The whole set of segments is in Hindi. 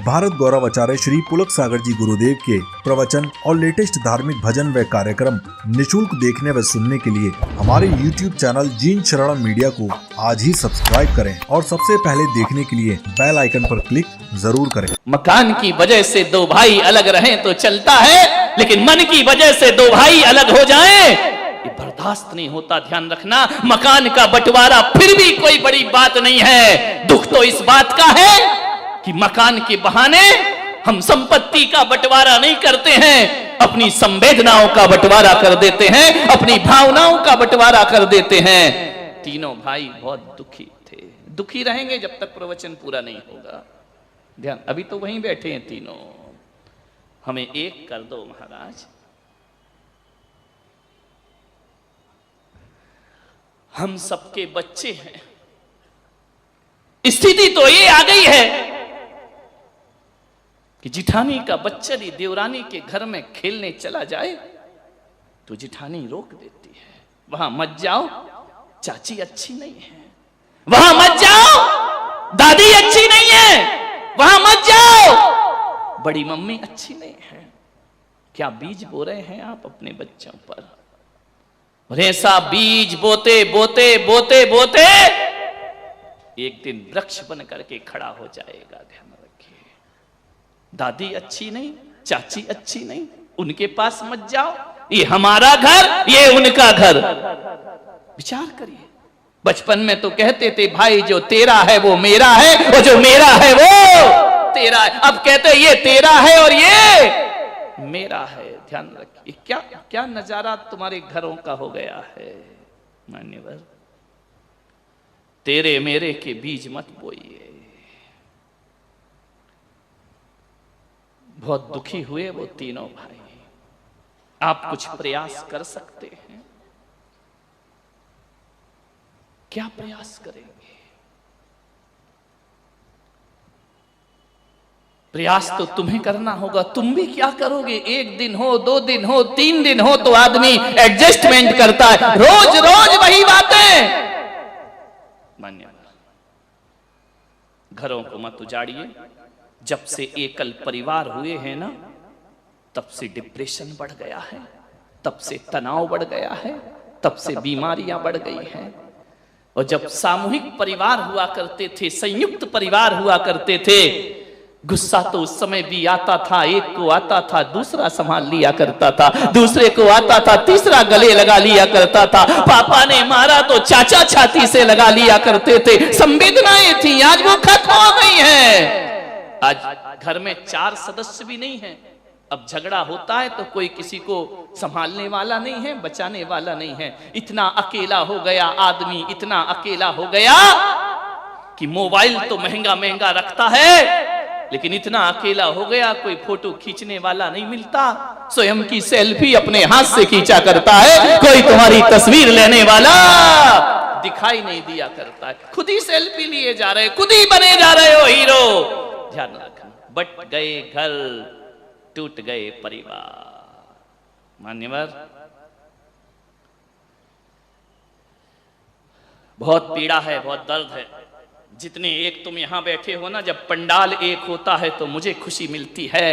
भारत गौरव आचार्य श्री पुलक सागर जी गुरुदेव के प्रवचन और लेटेस्ट धार्मिक भजन व कार्यक्रम निशुल्क देखने व सुनने के लिए हमारे YouTube चैनल जीन शरण मीडिया को आज ही सब्सक्राइब करें और सबसे पहले देखने के लिए बेल आइकन पर क्लिक जरूर करें। मकान की वजह से दो भाई अलग रहें तो चलता है, लेकिन मन की वजह से दो भाई अलग हो जाएं ये बर्दाश्त नहीं होता। ध्यान रखना, मकान का बंटवारा फिर भी कोई बड़ी बात नहीं है। दुख तो इस बात का है कि मकान के बहाने हम संपत्ति का बंटवारा नहीं करते हैं, अपनी संवेदनाओं का बंटवारा कर देते हैं, अपनी भावनाओं का बंटवारा कर देते हैं। तीनों भाई बहुत दुखी थे, दुखी रहेंगे जब तक प्रवचन पूरा नहीं होगा। ध्यान, अभी तो वहीं बैठे हैं तीनों, हमें एक कर दो महाराज। हम सबके बच्चे हैं, स्थिति तो ये आ गई है कि जिठानी का बच्चा यदि देवरानी के घर में खेलने चला जाए तो जिठानी रोक देती है, वहां मत जाओ, चाची अच्छी नहीं है, वहां मत जाओ, दादी अच्छी नहीं है, वहां मत जाओ, बड़ी मम्मी अच्छी नहीं है। क्या बीज बो रहे हैं आप अपने बच्चों पर? और ऐसा बीज बोते बोते बोते बोते एक दिन वृक्ष बन करके खड़ा हो जाएगा। ध्यान रखिए, दादी अच्छी नहीं, चाची अच्छी नहीं, उनके पास मत जाओ, ये हमारा घर, ये उनका घर। विचार करिए, बचपन में तो कहते थे भाई जो तेरा है वो मेरा है, और जो मेरा है वो तेरा है। अब कहते ये तेरा है और ये मेरा है। ध्यान रखिए, क्या क्या नजारा तुम्हारे घरों का हो गया है। मान्यवर, तेरे मेरे के बीज मत बोइए। बहुत दुखी हुए वो तीनों भाई। आप कुछ प्रयास कर सकते हैं? क्या प्रयास करेंगे? प्रयास तो तुम्हें करना होगा। तुम भी क्या करोगे? एक दिन हो, 2 दिन हो, 3 दिन हो तो आदमी एडजस्टमेंट करता है। रोज रोज वही बातें। मान्यवर, घरों को मत उजाड़िए। जब से एकल परिवार हुए हैं ना, तब से डिप्रेशन बढ़ गया है, तब से तनाव बढ़ गया है, तब से बीमारियां बढ़ गई हैं। और जब सामूहिक परिवार हुआ करते थे, संयुक्त परिवार हुआ करते थे, गुस्सा तो उस समय भी आता था, एक को आता था दूसरा संभाल लिया करता था, दूसरे को आता था तीसरा गले लगा लिया करता था, पापा ने मारा तो चाचा छाती से लगा लिया करते थे। संवेदनाएं थी, आज वो खत्म हो गई हैं। आज घर में 4 सदस्य भी नहीं हैं। अब झगड़ा होता है तो कोई किसी को संभालने वाला नहीं है, बचाने वाला नहीं है। इतना अकेला हो गया आदमी, इतना अकेला हो गया कि मोबाइल तो महंगा महंगा रखता है, लेकिन इतना अकेला हो गया कोई फोटो खींचने वाला नहीं मिलता। स्वयं की सेल्फी अपने हाथ से खींचा करता है, कोई तुम्हारी तस्वीर लेने वाला दिखाई नहीं दिया करता है। खुद ही सेल्फी लिए जा रहे, खुद ही बने जा रहे हो हीरो। ध्यान रखना, बट गए घर, टूट गए परिवार। मान्यवर, बहुत पीड़ा है, बहुत दर्द है। जितने एक तुम यहां बैठे हो ना, जब पंडाल एक होता है तो मुझे खुशी मिलती है,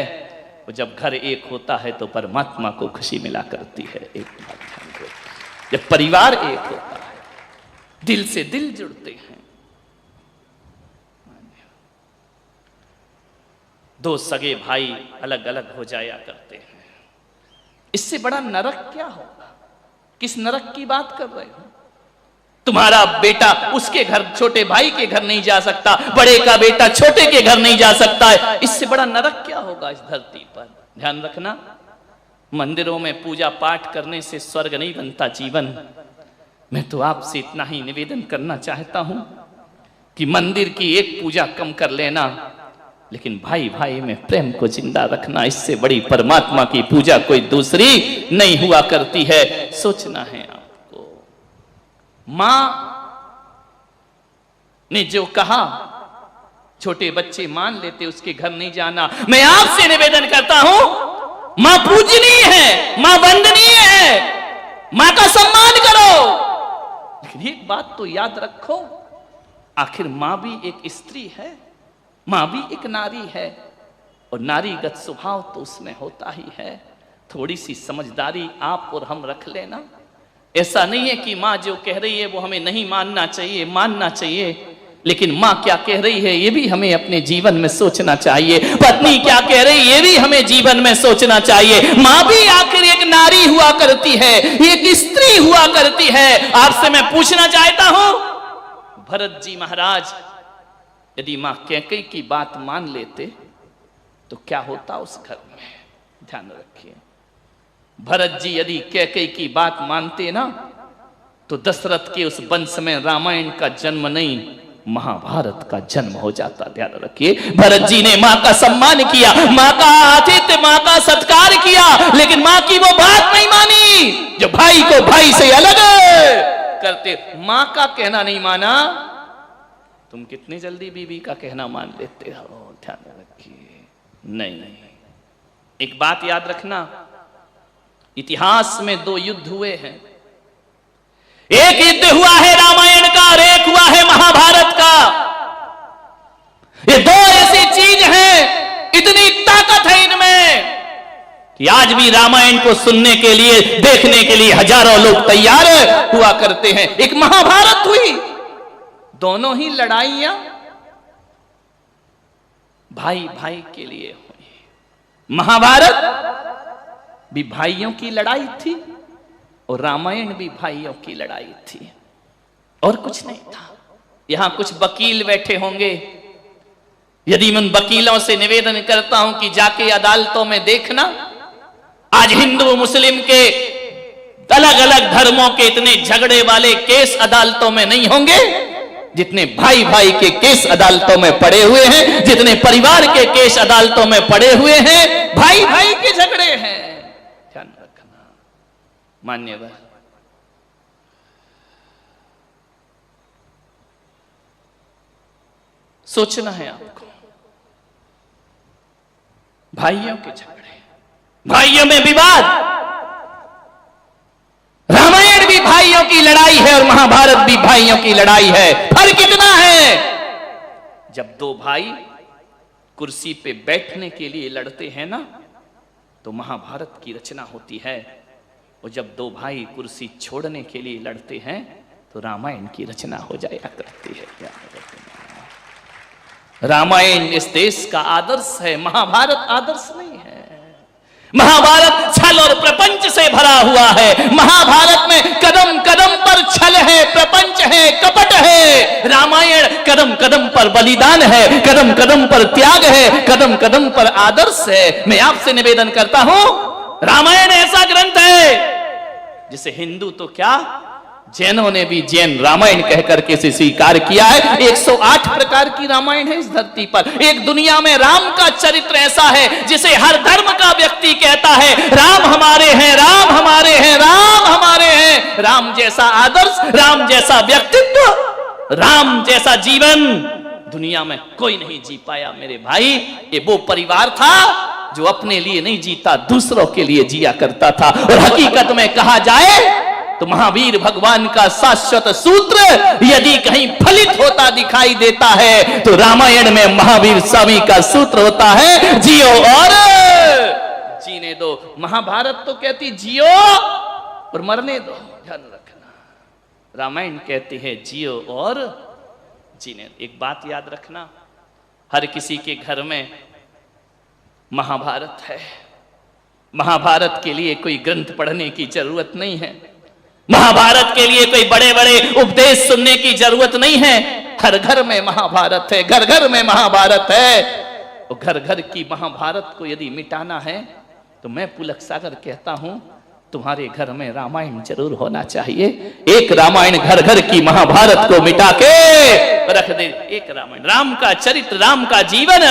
और जब घर एक होता है तो परमात्मा को खुशी मिला करती है। एक बात ध्यान दो, जब परिवार एक होता है, दिल से दिल जुड़ते हैं। दो सगे भाई अलग अलग हो जाया करते हैं, इससे बड़ा नरक क्या होगा? किस नरक की बात कर रहे हो? तुम्हारा बेटा उसके घर, छोटे भाई के घर नहीं जा सकता, बड़े का बेटा छोटे के घर नहीं जा सकता है, इससे बड़ा नरक क्या होगा इस धरती पर? ध्यान रखना, मंदिरों में पूजा पाठ करने से स्वर्ग नहीं बनता जीवन। मैं तो आपसे इतना ही निवेदन करना चाहता हूं कि मंदिर की एक पूजा कम कर लेना, लेकिन भाई भाई में प्रेम को जिंदा रखना, इससे बड़ी परमात्मा की पूजा कोई दूसरी नहीं हुआ करती है। सोचना है आपको। मां ने जो कहा, छोटे बच्चे मान लेते, उसके घर नहीं जाना। मैं आपसे निवेदन करता हूं, मां पूजनीय है, मां वंदनीय है, मां का सम्मान करो। लेकिन एक बात तो याद रखो, आखिर मां भी एक स्त्री है, मां भी एक नारी है। और नारीगत स्वभाव तो उसमें होता ही है। थोड़ी सी समझदारी आप और हम रख लेना। ऐसा नहीं है कि माँ जो कह रही है वो हमें नहीं मानना चाहिए, मानना चाहिए, लेकिन माँ क्या कह रही है ये भी हमें अपने जीवन में सोचना चाहिए। पत्नी क्या कह रही है ये भी हमें जीवन में सोचना चाहिए। माँ भी आखिर एक नारी हुआ करती है, एक स्त्री हुआ करती है। आपसे मैं पूछना चाहता हूं, भरत जी महाराज यदि माँ कैकेयी की बात मान लेते तो क्या होता उस घर में? ध्यान रखिए, भरत जी यदि कैकेयी की बात मानते ना तो दशरथ के उस वंश में रामायण का जन्म नहीं, महाभारत का जन्म हो जाता। ध्यान रखिए, भरत जी ने मां का सम्मान किया, मां का आतिथ्य, मां का सत्कार किया, लेकिन मां की वो बात नहीं मानी जो भाई को भाई से अलग करते। मां का कहना नहीं माना, तुम कितनी जल्दी बीवी का कहना मान लेते हो। ध्यान रखिए, नहीं। एक बात याद रखना, इतिहास में 2 युद्ध हुए हैं। एक युद्ध हुआ है रामायण का और एक हुआ है महाभारत का। ये 2 ऐसी चीज हैं, इतनी ताकत है इनमें कि आज भी रामायण को सुनने के लिए, देखने के लिए हजारों लोग तैयार हुआ करते हैं। एक महाभारत हुई, दोनों ही लड़ाइयां भाई भाई के लिए हुई। महाभारत भी भाइयों की लड़ाई थी और रामायण भी भाइयों की लड़ाई थी, और कुछ नहीं था। यहां कुछ वकील बैठे होंगे, यदि मैं उन वकीलों से निवेदन करता हूं कि जाके अदालतों में देखना, आज हिंदू मुस्लिम के अलग अलग धर्मों के इतने झगड़े वाले केस अदालतों में नहीं होंगे जितने भाई भाई के केस अदालतों में पड़े हुए हैं, जितने परिवार के केस अदालतों में पड़े हुए हैं। भाई भाई के झगड़े हैं, ध्यान रखना। मान्यवर, सोचना है आपको, भाइयों के झगड़े, भाइयों में विवाद। रामायण भी भाइयों की लड़ाई है और महाभारत भी भाइयों की लड़ाई है। फर्क कितना है? जब 2 भाई कुर्सी पे बैठने के लिए लड़ते हैं ना तो महाभारत की रचना होती है, और जब 2 भाई कुर्सी छोड़ने के लिए लड़ते हैं तो रामायण की रचना हो जाया करती है। रामायण इस देश का आदर्श है, महाभारत आदर्श नहीं है। महाभारत छल और प्रपंच से भरा हुआ है। महाभारत में कदम कदम पर छल है, प्रपंच है, कपट है। रामायण कदम कदम पर बलिदान है, कदम कदम पर त्याग है, कदम कदम पर आदर्श है। मैं आपसे निवेदन करता हूं, रामायण ऐसा ग्रंथ है जिसे हिंदू तो क्या, जैनों ने भी जैन रामायण कहकर के इसे स्वीकार किया है। 108 प्रकार की रामायण है इस धरती पर। एक दुनिया में राम का चरित्र ऐसा है जिसे हर धर्म का व्यक्ति कहता है, राम हमारे हैं, राम हमारे हैं, राम हमारे हैं। राम जैसा आदर्श, राम जैसा व्यक्तित्व, राम जैसा जीवन दुनिया में कोई नहीं जी पाया मेरे भाई। ये वो परिवार था जो अपने लिए नहीं जीता, दूसरों के लिए जिया करता था। और हकीकत में कहा जाए तो महावीर भगवान का शाश्वत सूत्र यदि कहीं फलित होता दिखाई देता है तो रामायण में महावीर स्वामी का सूत्र होता है, जियो और जीने दो। महाभारत तो कहती जियो और मरने दो, ध्यान रखना। रामायण कहती है जियो और जीने। एक बात याद रखना, हर किसी के घर में महाभारत है। महाभारत के लिए कोई ग्रंथ पढ़ने की जरूरत नहीं है, महाभारत के लिए कोई बड़े बड़े उपदेश सुनने की जरूरत नहीं है। हर घर में महाभारत है, घर घर में महाभारत है। और घर घर की महाभारत को यदि मिटाना है तो मैं पुलक सागर कहता हूं, तुम्हारे घर में रामायण जरूर होना चाहिए। एक रामायण घर घर की महाभारत को मिटा के रख दे। एक रामायण, राम का चरित्र, राम का जीवन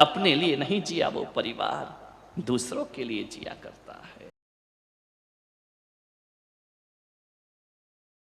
अपने लिए नहीं जिया वो परिवार, दूसरों के लिए जिया करता।